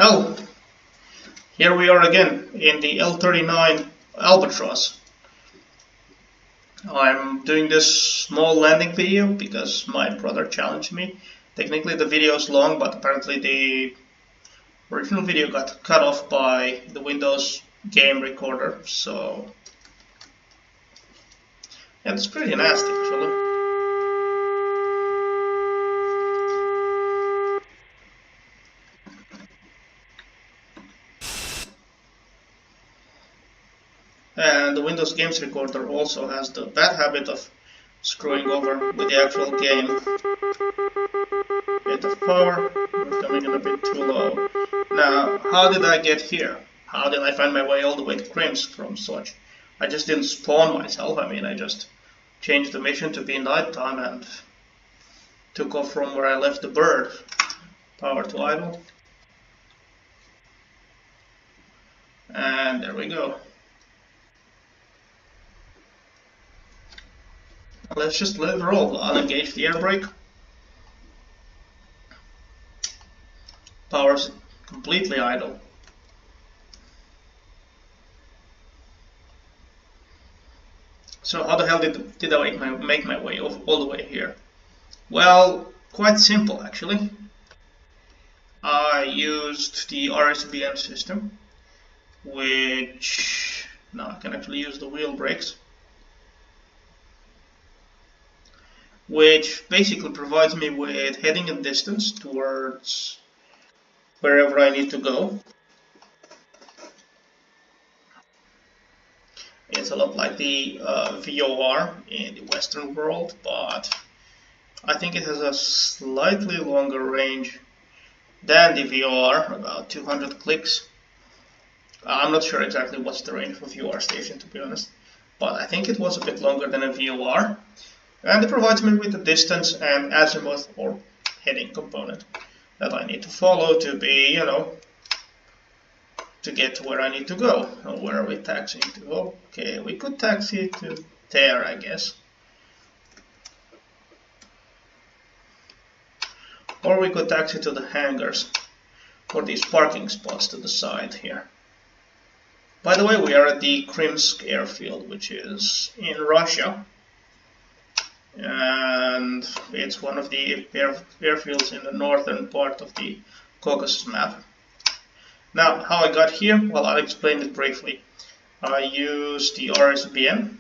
Well, here we are again in the L39 Albatross. I'm doing this small landing video because my brother challenged me. Technically the video is long, but apparently the original video got cut off by the Windows game recorder, so yeah, it's pretty nasty actually. And the Windows Games Recorder also has the bad habit of screwing over with the actual game. Bit of power, we're coming in a bit too low. Now, how did I get here? How did I find my way all the way to Krims from Sochi? I just didn't spawn myself, I just changed the mission to be nighttime and took off from where I left the bird. Power to idle. And there we go. Let's just let it roll. I'll engage the air brake. Power's completely idle. So how the hell did I make my way all the way here? Well, quite simple actually. I used the RSBN system, which now I can actually use the wheel brakes, which basically provides me with heading and distance towards wherever I need to go. It's a lot like the VOR in the Western world, but I think it has a slightly longer range than the VOR, about 200 clicks. I'm not sure exactly what's the range of a VOR station, to be honest, but I think it was a bit longer than a VOR. And it provides me with the distance and azimuth or heading component that I need to follow to be, to get to where I need to go. Where are we taxiing to? Okay, we could taxi to there, I guess. Or we could taxi to the hangars, or these parking spots to the side here. By the way, we are at the Krims airfield, which is in Russia. And it's one of the airfields in the northern part of the Caucasus map. Now, how I got here? Well, I'll explain it briefly. I use the RSBN,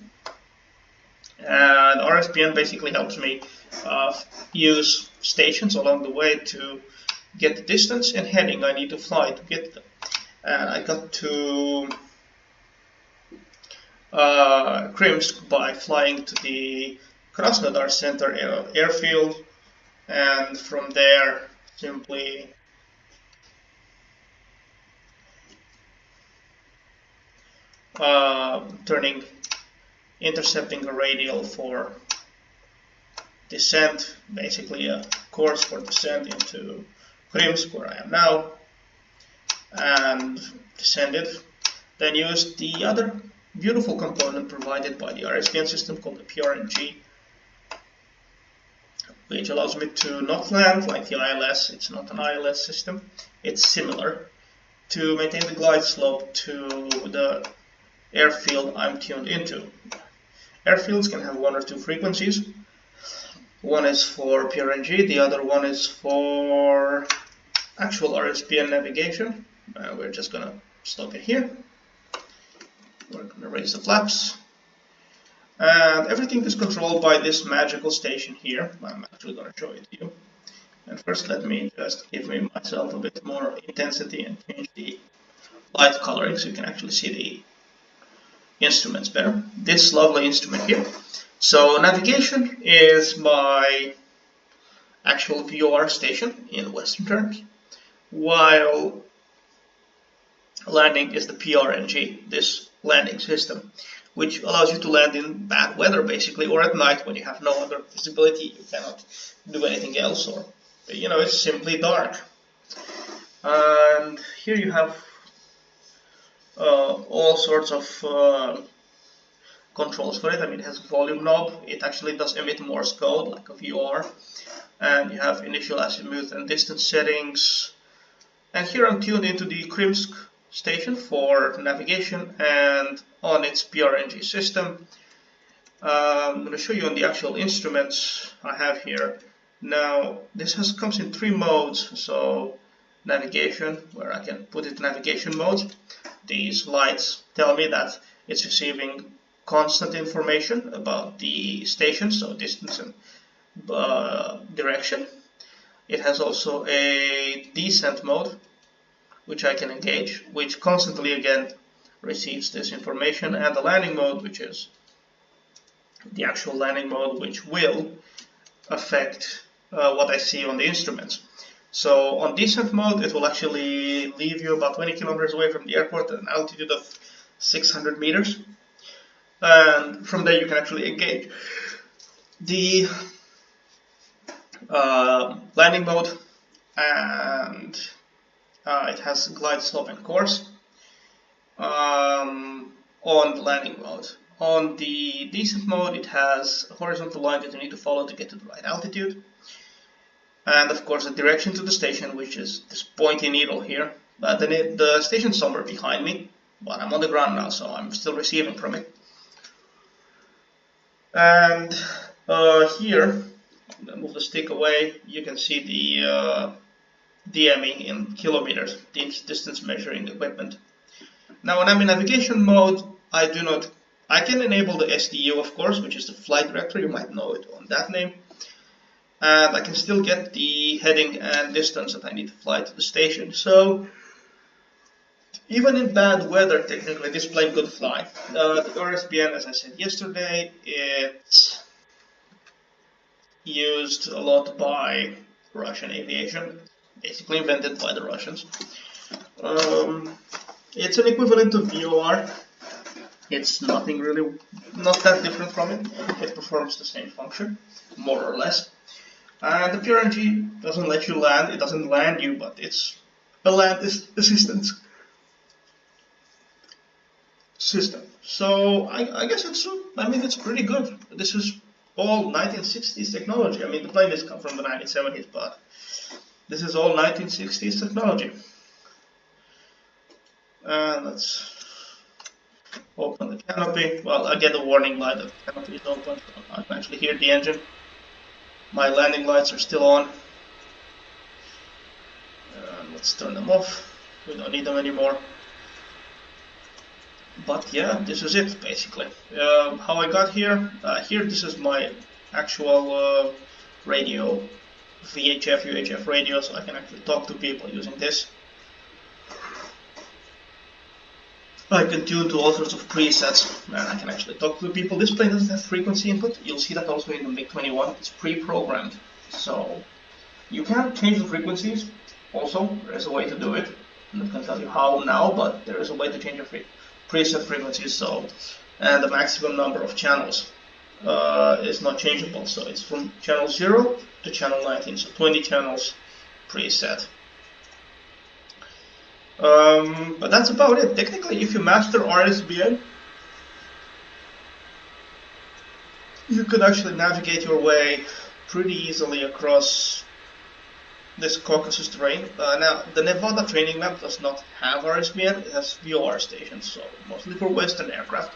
and RSBN basically helps me use stations along the way to get the distance and heading I need to fly to get them. And I got to Krims by flying to the Krasnodar Center airfield, and from there simply intercepting a radial for descent, basically a course for descent into Krims, where I am now, and descended. Then used the other beautiful component provided by the RSBN system called the PRNG, which allows me to not land like the ILS. It's not an ILS system. It's similar, to maintain the glide slope to the airfield I'm tuned into. Airfields can have one or two frequencies. One is for PRNG, the other one is for actual RSBN navigation. We're just gonna stop it here. We're gonna raise the flaps. And everything is controlled by this magical station here. I'm actually going to show it to you. And first let me just give myself a bit more intensity and change the light coloring so you can actually see the instruments better. This lovely instrument here. So navigation is my actual VOR station in Western terms, while landing is the PRNG, this landing system, which allows you to land in bad weather basically, or at night when you have no other visibility, you cannot do anything else, or it's simply dark. And here you have all sorts of controls for it. It has a volume knob, it actually does emit Morse code like a VOR, and you have initial azimuth and distance settings, And here I'm tuned into the Krimsk station for navigation and on its PRNG system. I'm going to show you on the actual instruments I have here. Now this comes in 3 modes, so navigation, where I can put it in navigation mode. These lights tell me that it's receiving constant information about the station, so distance and direction. It has also a descent mode, which I can engage, which constantly again receives this information, and the landing mode, which is the actual landing mode, which will affect what I see on the instruments. So on descent mode, it will actually leave you about 20 kilometers away from the airport at an altitude of 600 meters. And from there you can actually engage. The landing mode, and it has glide, slope and course on the landing mode. On the descent mode, it has a horizontal line that you need to follow to get to the right altitude. And of course the direction to the station, which is this pointy needle here. The station's somewhere behind me, but I'm on the ground now, so I'm still receiving from it. And here, move the stick away, you can see the DME in kilometers, the distance measuring equipment. Now when I'm in navigation mode, I can enable the SDU, of course, which is the flight director, you might know it on that name. And I can still get the heading and distance that I need to fly to the station. So even in bad weather, technically this plane could fly. The RSBN, as I said yesterday, it's used a lot by Russian aviation, basically invented by the Russians. It's an equivalent of VOR. It's not that different from it. It performs the same function, more or less. And the PRNG doesn't let you land, it doesn't land you, but it's a land assistance system. So I guess it's pretty good. This is all 1960s technology. I mean, the plane has come from the 1970s, but this is all 1960s technology. And let's open the canopy. Well, I get a warning light that the canopy is open, so I can actually hear the engine. My landing lights are still on. Let's turn them off. We don't need them anymore. But yeah, this is it basically. How I got here. This is my actual radio, VHF, UHF radio, so I can actually talk to people using this. I can tune to all sorts of presets, and I can actually talk to people. This plane doesn't have frequency input. You'll see that also in the MiG-21. It's pre-programmed, so you can change the frequencies. Also, there is a way to do it. I'm not going to tell you how now, but there is a way to change your preset frequencies. So, and the maximum number of channels is not changeable. So it's from channel 0 to channel 19. So 20 channels preset. But that's about it. Technically, if you master RSBN, you could actually navigate your way pretty easily across this Caucasus terrain. Now, the Nevada training map does not have RSBN, it has VOR stations, so mostly for Western aircraft.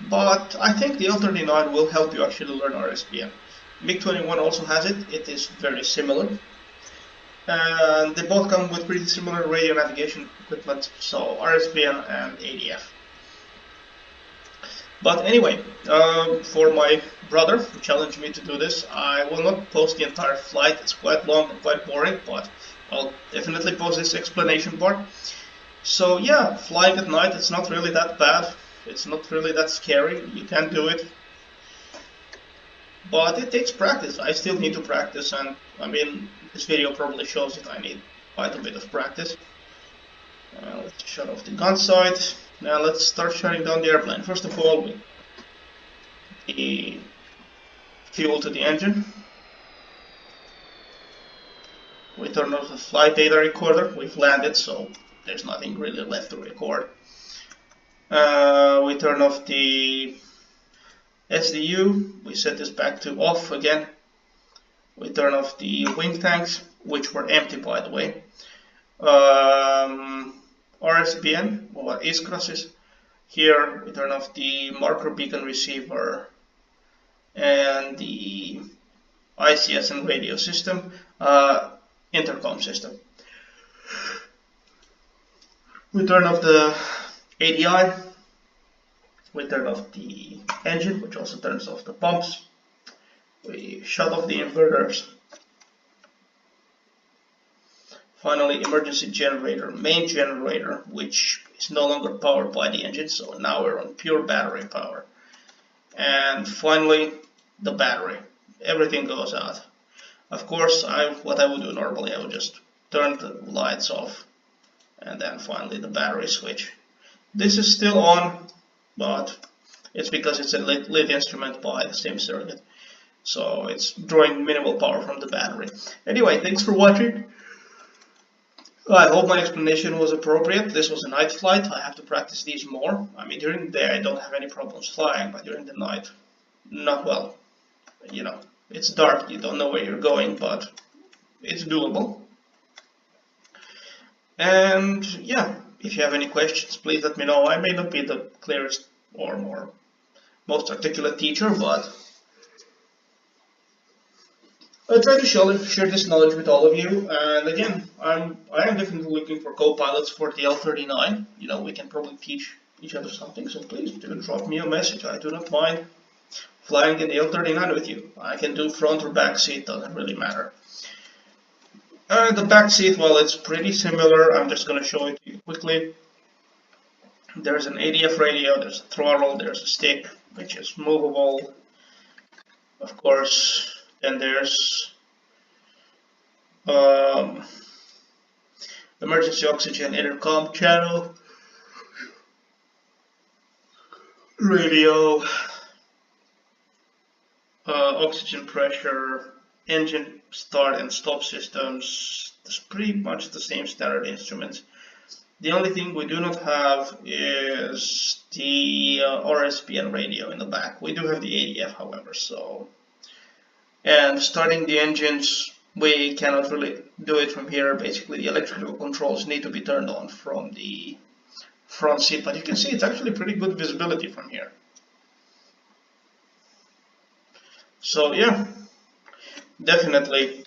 But I think the L-39 will help you actually learn RSBN. MiG-21 also has it, it is very similar. And they both come with pretty similar radio navigation equipment, so RSBN and ADF. But anyway, for my brother who challenged me to do this, I will not post the entire flight. It's quite long and quite boring, but I'll definitely post this explanation part. So yeah, flying at night, it's not really that bad. It's not really that scary. You can do it. But it takes practice. I still need to practice, and I mean, this video probably shows that I need quite a bit of practice. Let's shut off the gun sight. Now let's start shutting down the airplane. First of all, the fuel to the engine. We turn off the flight data recorder. We've landed, so there's nothing really left to record. We turn off the SDU. We set this back to off again. We turn off the wing tanks, which were empty by the way. RSBN, or what is-cross is. Here we turn off the marker beacon receiver and the ICS and radio system, intercom system. We turn off the ADI, we turn off the engine, which also turns off the pumps. We shut off the inverters. Finally, emergency generator, main generator, which is no longer powered by the engine, so now we're on pure battery power. And finally, the battery. Everything goes out. Of course, what I would do normally, I would just turn the lights off, and then finally the battery switch. This is still on, but it's because it's a lit instrument by the same circuit, so it's drawing minimal power from the battery. Anyway, thanks for watching. I hope my explanation was appropriate. This was a night flight. I have to practice these more. I mean, during the day I don't have any problems flying, but during the night, not well. You know, it's dark, you don't know where you're going, but it's doable. And yeah, if you have any questions, please let me know. I may not be the clearest or most articulate teacher, but I try to share this knowledge with all of you. And again, I am definitely looking for co-pilots for the L39. You know, we can probably teach each other something, so please do drop me a message. I do not mind flying in the L39 with you. I can do front or back seat, doesn't really matter. The back seat, well, it's pretty similar. I'm just going to show it to you quickly. There's an ADF radio, there's a throttle, there's a stick, which is movable, of course. Then there's emergency oxygen intercom channel, radio, oxygen pressure, engine start and stop systems. It's pretty much the same standard instruments. The only thing we do not have is the RSBN radio in the back. We do have the ADF, however, so. And starting the engines, we cannot really do it from here. Basically, the electrical controls need to be turned on from the front seat, but you can see it's actually pretty good visibility from here. So yeah, definitely,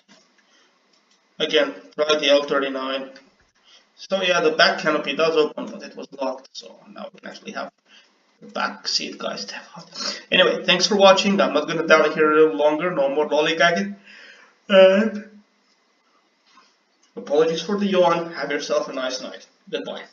again, try the L39. So yeah, the back canopy does open, but it was locked, so now we can actually have the back seat guy step out. Anyway, thanks for watching. I'm not going to dally here a little longer, no more lollygagging. And apologies for the yawn. Have yourself a nice night. Goodbye.